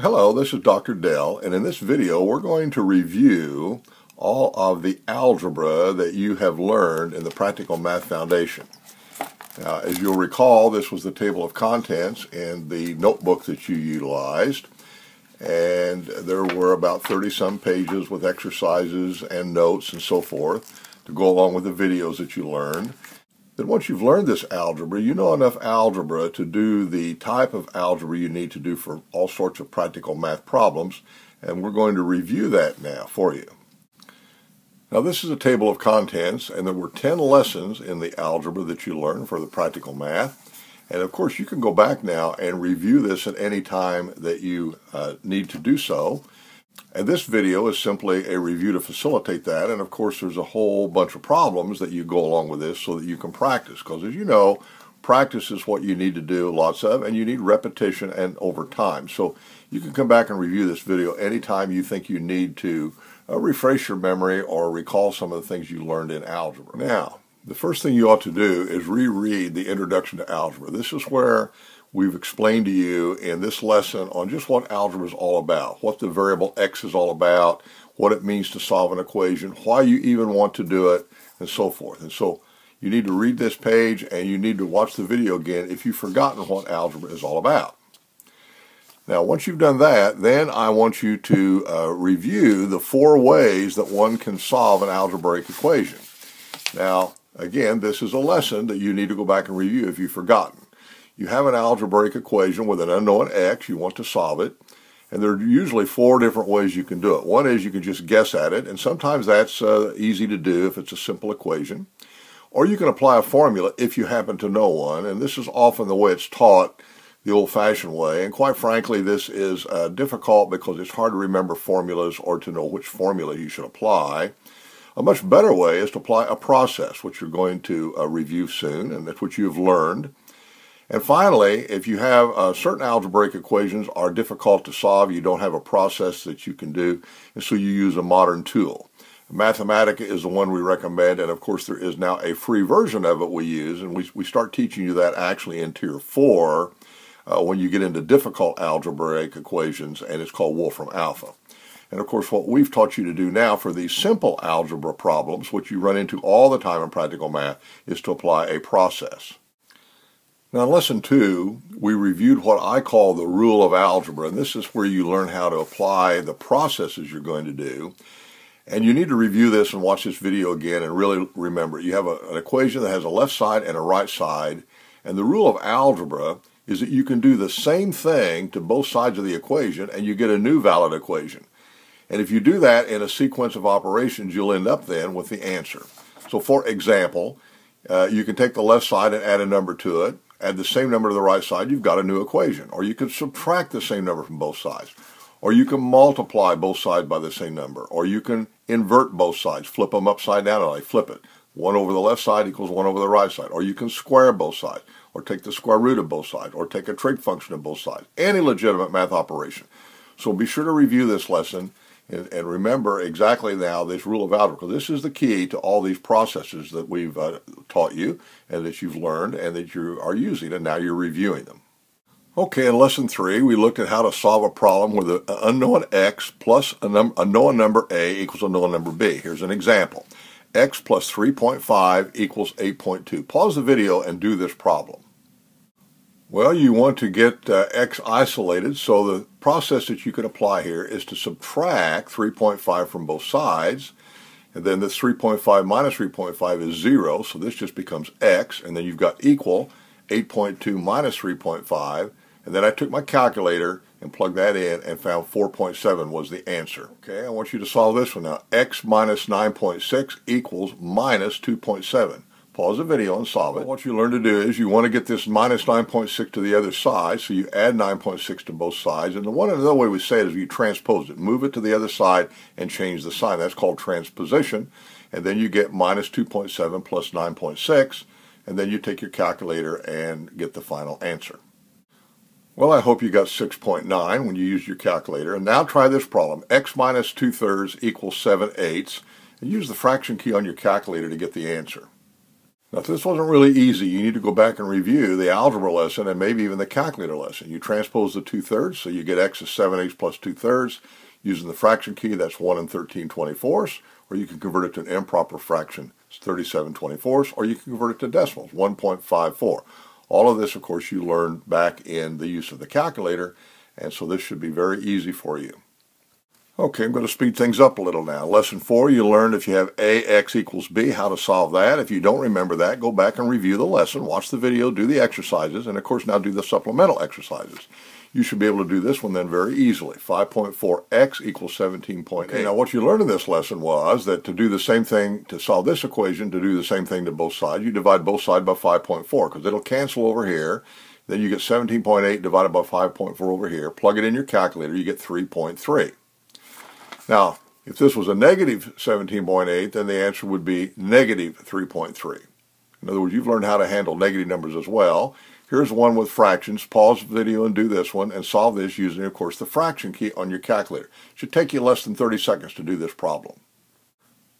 Hello, this is Dr. Dell, and in this video we're going to review all of the algebra that you have learned in the Practical Math Foundation. Now, as you'll recall, this was the table of contents in the notebook that you utilized, and there were about 30-some pages with exercises and notes and so forth to go along with the videos that you learned. Then once you've learned this algebra, you know enough algebra to do the type of algebra you need to do for all sorts of practical math problems, and we're going to review that now for you. Now this is a table of contents, and there were 10 lessons in the algebra that you learned for the practical math, and of course you can go back now and review this at any time that you need to do so. And this video is simply a review to facilitate that, and of course there's a whole bunch of problems that you go along with this so that you can practice, because as you know, practice is what you need to do lots of, and you need repetition and over time. So you can come back and review this video anytime you think you need to refresh your memory or recall some of the things you learned in algebra. Now, the first thing you ought to do is reread the Introduction to Algebra. This is where we've explained to you in this lesson on just what algebra is all about, what the variable x is all about, what it means to solve an equation, why you even want to do it, and so forth. And so you need to read this page and you need to watch the video again if you've forgotten what algebra is all about. Now, once you've done that, then I want you to review the 4 ways that one can solve an algebraic equation. Now, again, this is a lesson that you need to go back and review if you've forgotten. You have an algebraic equation with an unknown x, you want to solve it, and there are usually 4 different ways you can do it. One is you can just guess at it, and sometimes that's easy to do if it's a simple equation. Or you can apply a formula if you happen to know one, and this is often the way it's taught the old-fashioned way, and quite frankly this is difficult because it's hard to remember formulas or to know which formula you should apply. A much better way is to apply a process, which you're going to review soon, and that's what you've learned. And finally, if you have certain algebraic equations are difficult to solve, you don't have a process that you can do, and so you use a modern tool. Mathematica is the one we recommend, and of course there is now a free version of it we use, and we start teaching you that actually in Tier 4 when you get into difficult algebraic equations, and it's called Wolfram Alpha. And of course what we've taught you to do now for these simple algebra problems, which you run into all the time in practical math, is to apply a process. Now in Lesson 2, we reviewed what I call the rule of algebra, and this is where you learn how to apply the processes you're going to do. And you need to review this and watch this video again and really remember, you have an equation that has a left side and a right side, and the rule of algebra is that you can do the same thing to both sides of the equation and you get a new valid equation. And if you do that in a sequence of operations, you'll end up then with the answer. So for example, you can take the left side and add a number to it. Add the same number to the right side, you've got a new equation. Or you can subtract the same number from both sides. Or you can multiply both sides by the same number. Or you can invert both sides, flip them upside down, and I flip it. 1 over the left side equals 1 over the right side. Or you can square both sides, or take the square root of both sides, or take a trig function of both sides. Any legitimate math operation. So be sure to review this lesson and remember exactly now this rule of algebra. This is the key to all these processes that we've taught you and that you've learned and that you are using, and now you're reviewing them. Okay, in Lesson 3, we looked at how to solve a problem with an unknown x plus a known number a equals a known number b. Here's an example. X plus 3.5 equals 8.2. Pause the video and do this problem. Well, you want to get x isolated, so the process that you can apply here is to subtract 3.5 from both sides, and then this 3.5 minus 3.5 is 0, so this just becomes x, and then you've got equal 8.2 minus 3.5, and then I took my calculator and plugged that in and found 4.7 was the answer. Okay, I want you to solve this one now. X minus 9.6 equals minus 2.7. Pause the video and solve it. What you learn to do is you want to get this minus 9.6 to the other side, so you add 9.6 to both sides. And another way we say it is you transpose it. Move it to the other side and change the sign. That's called transposition. And then you get minus 2.7 plus 9.6, and then you take your calculator and get the final answer. Well, I hope you got 6.9 when you used your calculator. And now try this problem. X minus 2/3 equals 7/8. And use the fraction key on your calculator to get the answer. Now, if this wasn't really easy, you need to go back and review the algebra lesson and maybe even the calculator lesson. You transpose the 2/3, so you get x is 7/8 plus 2/3. Using the fraction key, that's 1 13/24, or you can convert it to an improper fraction, it's 37/24, or you can convert it to decimals, 1.54. All of this, of course, you learned back in the use of the calculator, and so this should be very easy for you. Okay, I'm going to speed things up a little now. Lesson 4, you learned if you have ax equals b, how to solve that. If you don't remember that, go back and review the lesson, watch the video, do the exercises, and of course now do the supplemental exercises. You should be able to do this one then very easily. 5.4x equals 17.8. Okay, now what you learned in this lesson was that to do the same thing, to solve this equation, to do the same thing to both sides, you divide both sides by 5.4 because it'll cancel over here. Then you get 17.8 divided by 5.4 over here. Plug it in your calculator, you get 3.3. Now, if this was a negative 17.8, then the answer would be negative 3.3. In other words, you've learned how to handle negative numbers as well. Here's one with fractions. Pause the video and do this one and solve this using, of course, the fraction key on your calculator. It should take you less than 30 seconds to do this problem.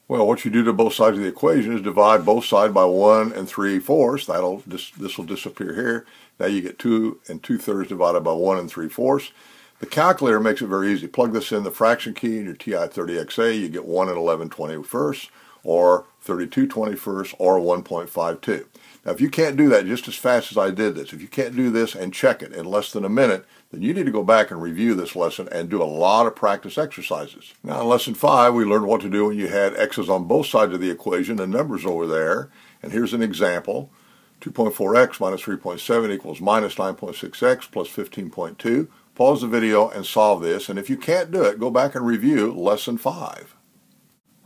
Well, what you do to both sides of the equation is divide both sides by 1 3/4. This will disappear here. Now you get 2 2/3 divided by 1 3/4. The calculator makes it very easy. Plug this in the fraction key in your TI-30XA. You get 1 11/21, or 32/21, or 1.52. Now, if you can't do that just as fast as I did this, if you can't do this and check it in less than a minute, then you need to go back and review this lesson and do a lot of practice exercises. Now, in Lesson 5, we learned what to do when you had x's on both sides of the equation and numbers over there. And here's an example. 2.4x minus 3.7 equals minus 9.6x plus 15.2. Pause the video and solve this. And if you can't do it, go back and review Lesson 5.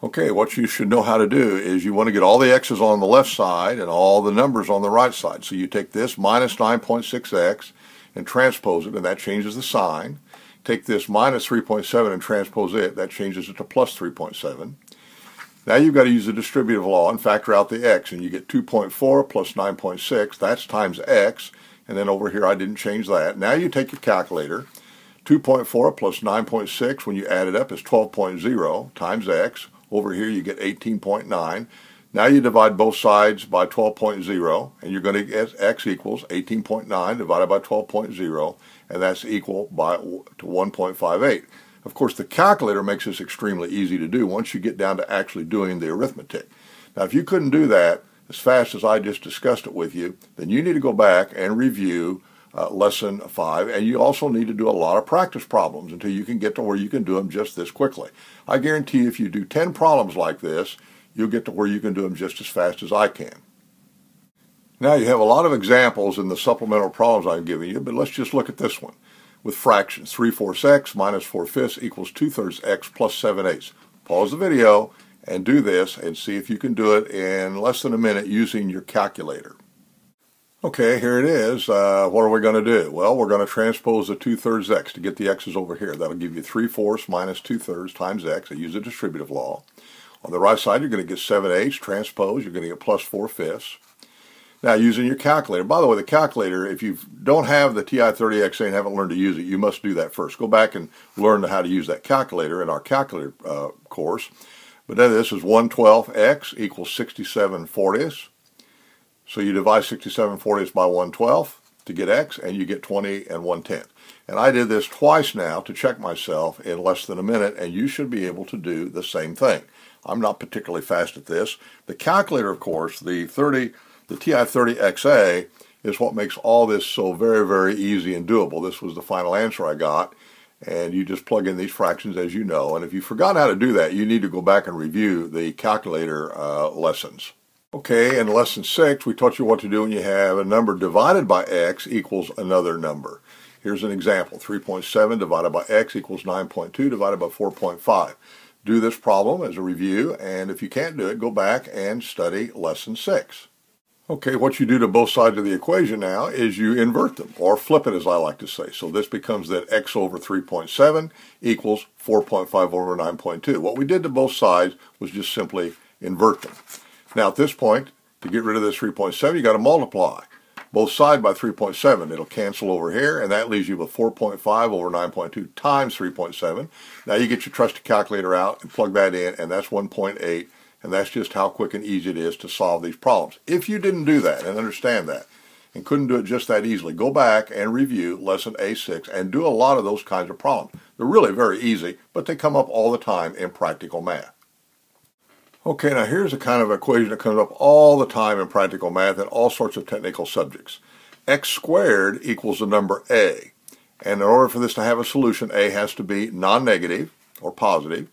Okay, what you should know how to do is you want to get all the x's on the left side and all the numbers on the right side. So you take this minus 9.6x and transpose it, and that changes the sign. Take this minus 3.7 and transpose it, that changes it to plus 3.7. Now you've got to use the distributive law and factor out the x, and you get 2.4 plus 9.6, that's times x, and then over here I didn't change that. Now you take your calculator. 2.4 plus 9.6, when you add it up, is 12.0 times x. Over here you get 18.9. Now you divide both sides by 12.0, and you're going to get x equals 18.9 divided by 12.0, and that's equal to 1.58. Of course, the calculator makes this extremely easy to do once you get down to actually doing the arithmetic. Now, if you couldn't do that as fast as I just discussed it with you, then you need to go back and review Lesson 5, and you also need to do a lot of practice problems until you can get to where you can do them just this quickly. I guarantee if you do 10 problems like this, you'll get to where you can do them just as fast as I can. Now you have a lot of examples in the supplemental problems I'm giving you, but let's just look at this one. With fractions, 3/4 x minus 4/5 equals 2/3 x plus 7/8. Pause the video and do this and see if you can do it in less than a minute using your calculator. Okay, here it is. What are we going to do? Well, we're going to transpose the 2/3 x to get the x's over here. That'll give you 3/4 minus 2/3 times x. I use the distributive law. On the right side, you're going to get 7/8. Transpose, you're going to get plus 4/5. Now, using your calculator. By the way, the calculator, if you don't have the TI-30XA and haven't learned to use it, you must do that first. Go back and learn how to use that calculator in our calculator course. But then this is 1/12x equals 67/40. So you divide 67/40 by 1/12 to get x, and you get 20 1/10. And I did this twice now to check myself in less than a minute, and you should be able to do the same thing. I'm not particularly fast at this. The calculator, of course, the TI-30XA is what makes all this so very, very easy and doable. This was the final answer I got, and you just plug in these fractions as you know. And if you forgot how to do that, you need to go back and review the calculator lessons. Okay, in Lesson 6, we taught you what to do when you have a number divided by x equals another number. Here's an example. 3.7 divided by x equals 9.2 divided by 4.5. Do this problem as a review, and if you can't do it, go back and study Lesson 6. Okay, what you do to both sides of the equation now is you invert them, or flip it as I like to say. So this becomes that x over 3.7 equals 4.5 over 9.2. What we did to both sides was just simply invert them. Now at this point, to get rid of this 3.7, you got to multiply both sides by 3.7. It'll cancel over here, and that leaves you with 4.5 over 9.2 times 3.7. Now you get your trusty calculator out and plug that in, and that's 1.8. And that's just how quick and easy it is to solve these problems. If you didn't do that and understand that and couldn't do it just that easily, go back and review lesson A6 and do a lot of those kinds of problems. They're really very easy, but they come up all the time in practical math. Okay, now here's a kind of equation that comes up all the time in practical math and all sorts of technical subjects. X squared equals the number A. And in order for this to have a solution, A has to be non-negative or positive.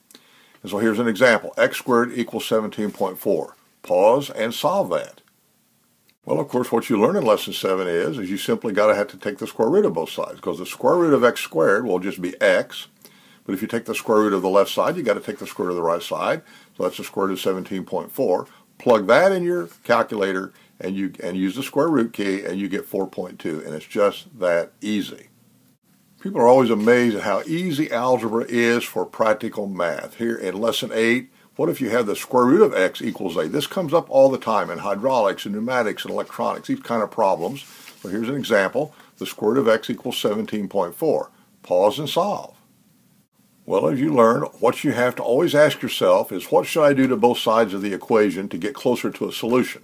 And so here's an example. X squared equals 17.4. Pause and solve that. Well, of course, what you learn in lesson 7 is you simply got to have to take the square root of both sides, because the square root of x squared will just be x. But if you take the square root of the left side, you got to take the square root of the right side. So that's the square root of 17.4. Plug that in your calculator and use the square root key, and you get 4.2. And it's just that easy. People are always amazed at how easy algebra is for practical math. Here in lesson 8, what if you have the square root of x equals a? This comes up all the time in hydraulics and pneumatics and electronics, these kind of problems. So here's an example. The square root of x equals 17.4. Pause and solve. Well, as you learn, what you have to always ask yourself is, what should I do to both sides of the equation to get closer to a solution?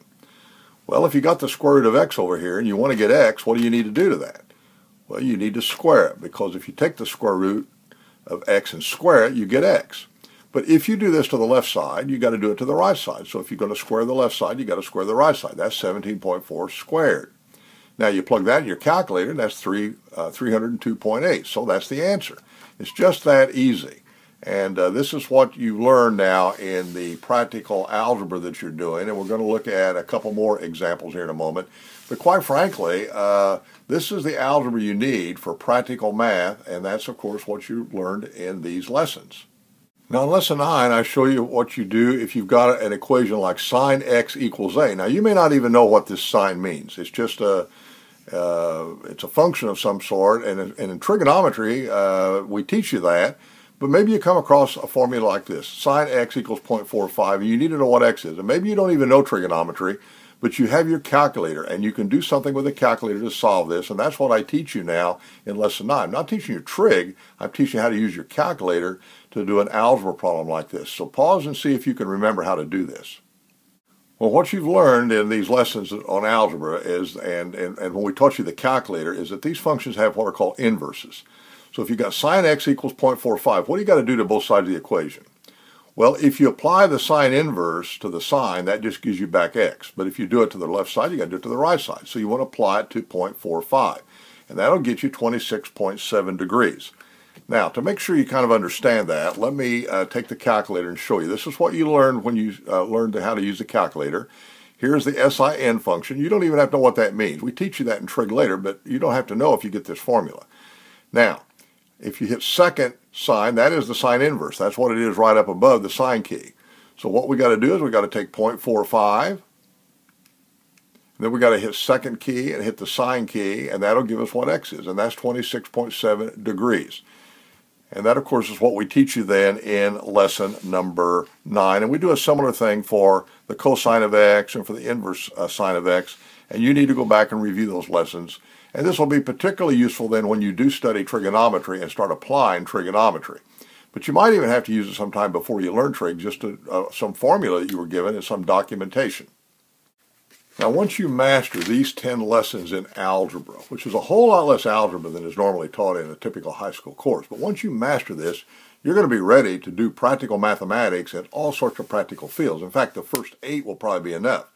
Well, if you got the square root of x over here and you want to get x, what do you need to do to that? Well, you need to square it, because if you take the square root of x and square it, you get x. But if you do this to the left side, you got to do it to the right side. So if you're going to square the left side, you got to square the right side. That's 17.4 squared. Now you plug that in your calculator, and that's 302.8. So that's the answer. It's just that easy. And this is what you learn now in the practical algebra that you're doing. And we're going to look at a couple more examples here in a moment. But quite frankly, this is the algebra you need for practical math. And that's, of course, what you learned in these lessons. Now in lesson 9, I show you what you do if you've got an equation like sine x equals a. Now you may not even know what this sign means. It's just it's a function of some sort, and in trigonometry we teach you that. But maybe you come across a formula like this: sine x equals 0.45, and you need to know what x is. And maybe you don't even know trigonometry, but you have your calculator, and you can do something with the calculator to solve this, and that's what I teach you now in lesson 9. I'm not teaching you trig, I'm teaching you how to use your calculator to do an algebra problem like this. So pause and see if you can remember how to do this. Well, what you've learned in these lessons on algebra is, and when we taught you the calculator, is that these functions have what are called inverses. So if you've got sine x equals 0.45, what do you got to do to both sides of the equation? Well, if you apply the sine inverse to the sine, that just gives you back x. But if you do it to the left side, you got to do it to the right side. So you want to apply it to 0.45. And that'll get you 26.7 degrees. Now, to make sure you kind of understand that, let me take the calculator and show you. This is what you learned when you learned how to use the calculator. Here's the sin function. You don't even have to know what that means. We teach you that in trig later, but you don't have to know if you get this formula. Now, if you hit second sine, that is the sine inverse. That's what it is right up above the sine key. So what we got to do is we got to take 0.45, then we got to hit second key and hit the sine key, and that'll give us what x is, and that's 26.7 degrees. And that, of course, is what we teach you then in lesson number 9. And we do a similar thing for the cosine of x and for the inverse sine of x. And you need to go back and review those lessons. And this will be particularly useful then when you do study trigonometry and start applying trigonometry. But you might even have to use it sometime before you learn trig, just some formula that you were given and some documentation. Now, once you master these 10 lessons in algebra, which is a whole lot less algebra than is normally taught in a typical high school course, but once you master this, you're going to be ready to do practical mathematics in all sorts of practical fields. In fact, the first 8 will probably be enough.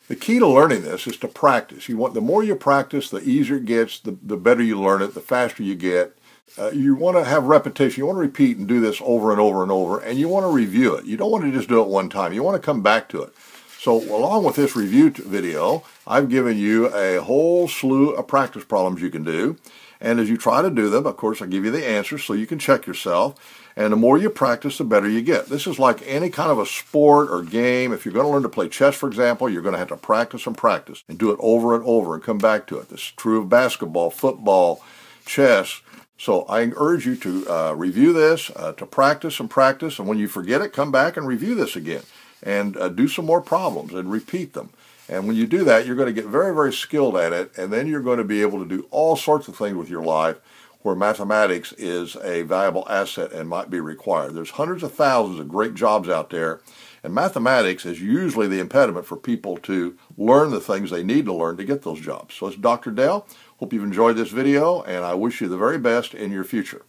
The key to learning this is to practice. The more you practice, the easier it gets, the better you learn it, the faster you get. You want to have repetition. You want to repeat and do this over and over and over, and you want to review it. You don't want to just do it one time. You want to come back to it. So along with this review video, I've given you a whole slew of practice problems you can do. And as you try to do them, of course, I give you the answers so you can check yourself. And the more you practice, the better you get. This is like any kind of a sport or game. If you're going to learn to play chess, for example, you're going to have to practice and do it over and over and come back to it. This is true of basketball, football, chess. So I urge you to review this, to practice. And when you forget it, come back and review this again. And do some more problems and repeat them. And when you do that, you're going to get very, very skilled at it, and then you're going to be able to do all sorts of things with your life where mathematics is a valuable asset and might be required. There's hundreds of thousands of great jobs out there, And mathematics is usually the impediment for people to learn the things they need to learn to get those jobs. So it's Dr. Dale. Hope you've enjoyed this video, and I wish you the very best in your future.